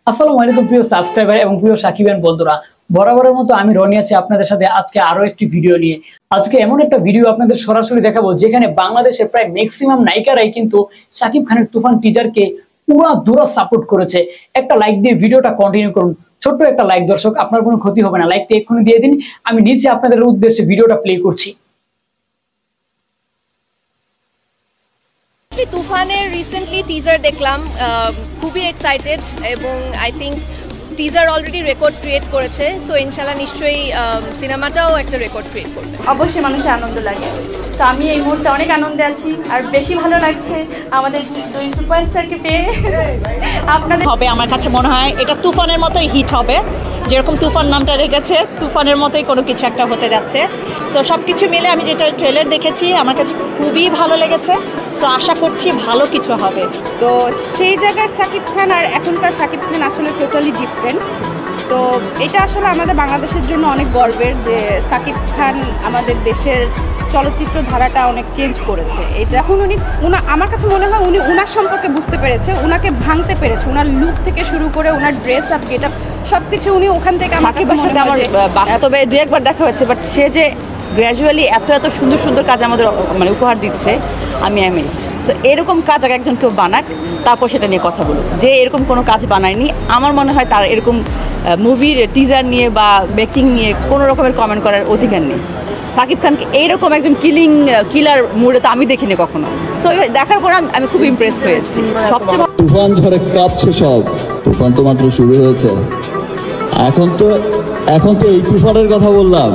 আসসালামু আলাইকুম প্রিয় সাবস্ক্রাইবার এবং প্রিয় সাকিবিয়ান বন্ধুরা, বরাবরের মতো আমি রনি আছি আপনাদের সাথে আজকে আরো একটি ভিডিও নিয়ে। আজকে এমন একটা ভিডিও আপনাদের সরাসরি দেখাবো যেখানে বাংলাদেশের প্রায় ম্যাক্সিমাম নায়িকারাই কিন্তু শাকিব খানের তুফান টিজারকে পুরো সাপোর্ট করেছে। একটা লাইক দিয়ে ভিডিওটা কন্টিনিউ করুন, ছোট্ট একটা লাইক দর্শক, আপনার কোনো ক্ষতি হবে না, লাইকটা এক্ষুনি দিয়ে দিন। আমি নিচে আপনাদের উদ্দেশ্যে ভিডিওটা প্লে করছি। তুফানের রিসেন্টলি টিজার দেখলাম, খুবই এক্সাইটেড এবং I think teaser already record create করেছে। সো ইনশাল্লাহ নিশ্চয়ই সিনেমাটাও একটা রেকর্ড ক্রিয়েট করবে। অবশ্যই মানুষের আনন্দ লাগে। তো আমি এই মুহূর্তে অনেক আনন্দে আছি, আর বেশি ভালো লাগছে আমাদের দুই সুপারস্টারকে পেয়ে। আপনাদের হবে আমার কাছে মনে হয় এটা তুফানের মতোই হিট হবে, যেরকম তুফান নামটা রেখেছে তুফানের মতোই কোনো কিছু একটা হতে যাচ্ছে। সো সব কিছু মিলে আমি যেটা ট্রেলার দেখেছি আমার কাছে খুবই ভালো লেগেছে। সো আশা করছি ভালো কিছু হবে। তো সেই জায়গার শাকিব খান আর এখনকার শাকিব খান আসলে টোটালি ডিফারেন্ট। তো এটা আসলে আমাদের বাংলাদেশের জন্য অনেক গর্বের যে শাকিব খান আমাদের দেশের চলচ্চিত্র ধারাটা অনেক চেঞ্জ করেছে। এটা এখন আমার কাছে মনে হয় উনি ওনার সম্পর্কে বুঝতে পেরেছে, ওনাকে ভাঙতে পেরেছে। ওনার লুক থেকে শুরু করে ওনার ড্রেস আপ, গেট আপ, সব কিছু উনি ওখান থেকে আমার বাস্তবে দু একবার দেখা হয়েছে, বাট সে যে গ্র্যাজুয়ালি এত সুন্দর সুন্দর কাজ আমাদের মানে উপহার দিচ্ছে, আমি অ্যামেজড। সো এরকম কাজ আগে একজন কেউ বানাক, তারপর সেটা নিয়ে কথা বলুক। যে এরকম কোনো কাজ বানায়নি, আমার মনে হয় তার এরকম মুভির টিজার নিয়ে বা মেকিং নিয়ে কোনো রকমের কমেন্ট করার অধিকার নেই। শাকিব খানকে এইরকম একজন কিলার মুডে তো আমি দেখিনি কখনো। সো দেখার পর আমি খুব ইমপ্রেস হয়েছি। সবচেয়ে তুফান ঝড়ে কাঁপছে সব, তুফান তো মাত্র শুরু হয়েছে। এখন তো এই তুফানের কথা বললাম,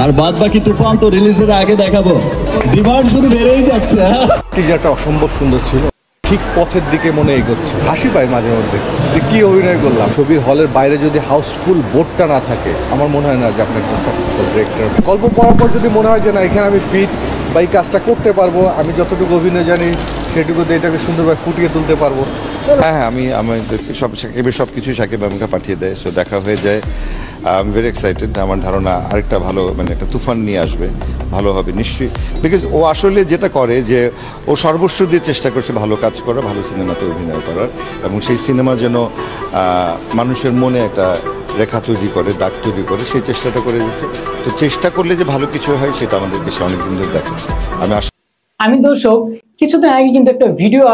আর বাদ বাকি তুফান তো রিলিজের আগে দেখাবো। ডিমান্ড শুধু বেড়েই যাচ্ছে। টিজারটা অসম্ভব সুন্দর ছিল, ঠিক পথের দিকে মনে এগোচ্ছে। হাসি পায় মাঝে মধ্যে যে কি অভিনয় করলাম। ছবির হলের বাইরে যদি হাউসফুল বোর্ডটা না থাকে, আমার মনে হয় না যে আপনি একটা সাকসেসফুল ডিরেক্টর। গল্প পড়ার পর যদি মনে হয় যে না এখানে আমি ফিট বা এই কাজটা করতে পারবো, আমি যতটুকু অভিনয় জানি সেটুকুতে এটাকে সুন্দরভাবে ফুটিয়ে তুলতে পারবো। হ্যাঁ, আমি আমাদেরকে সব কিছু সাকিব আমাকে পাঠিয়ে দেয়। সো দেখা হয়ে যায়। I am very excited. আমার ধারণা আরেকটা ভালো মানে একটা তুফান নিয়ে আসবে, ভালো হবে নিশ্চয়ই। বিকজ ও আসলে যেটা করে যে ও সর্বস্ব দিয়ে চেষ্টা করছে ভালো কাজ করা, ভালো সিনেমাতে অভিনয় করার, এবং সেই সিনেমা যেন মানুষের মনে একটা রেখা তৈরি করে, দাগ তৈরি করে, সেই চেষ্টাটা করে দিচ্ছে। তো চেষ্টা করলে যে ভালো কিছু হয় সেটা আমাদের দেশে অনেকদিন ধরে দেখাচ্ছে। আমি দর্শক কিছুদিন আগে কিন্তু একটা ভিডিও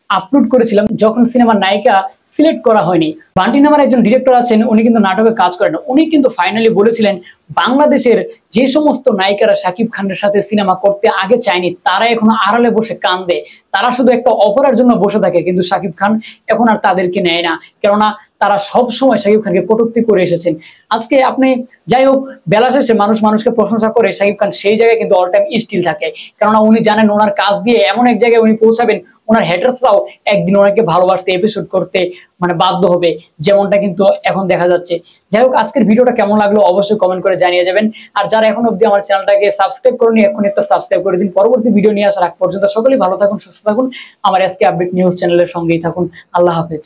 আপলোড করেছিলাম যখন সিনেমার নায়িকা সিলেক্ট করা হয়নি। বান্টি নামের একজন ডিরেক্টর আছেন, উনি কিন্তু নাটকে কাজ করেন। উনি কিন্তু ফাইনালি বলেছিলেন বাংলাদেশের যে সমস্ত নায়িকারা শাকিব খানের সাথে সিনেমা করতে আগে চায়নি, তারা এখন আড়ালে বসে কান্দে, তারা শুধু একটা অফারের জন্য বসে থাকে, কিন্তু শাকিব খান এখন আর তাদেরকে নেয় না, কেননা তারা সব সময় শাকিব খানকে কটূক্তি করে এসেছেন। আজকে আপনি যাই হোক, বেলা শেষে মানুষকে প্রশংসা করে, শাকিব খান সেই জায়গায় কিন্তু অল টাইম স্টিল থাকে, কেননা উনি জানেন ওনার কাজ দিয়ে এমন এক জায়গায় উনি পৌঁছাবেন, ওনার হেটার্সরাও একদিন ওনাকে ভালোবাসতে, এপিসোড করতে মানে বাধ্য হবে, যেমনটা কিন্তু এখন দেখা যাচ্ছে। যাই হোক, আজকের ভিডিওটা কেমন লাগলো অবশ্যই কমেন্ট করে জানিয়ে যাবেন। আর যারা এখন অবধি আমার চ্যানেলটাকে সাবস্ক্রাইব করেনি, এখন একটা সাবস্ক্রাইব করে দিন। পরবর্তী ভিডিও নিয়ে আসার আগ পর্যন্ত সকলেই ভালো থাকুন, সুস্থ থাকুন, আমার আজকে আপডেট নিউজ চ্যানেলের সঙ্গেই থাকুন। আল্লাহ হাফেজ।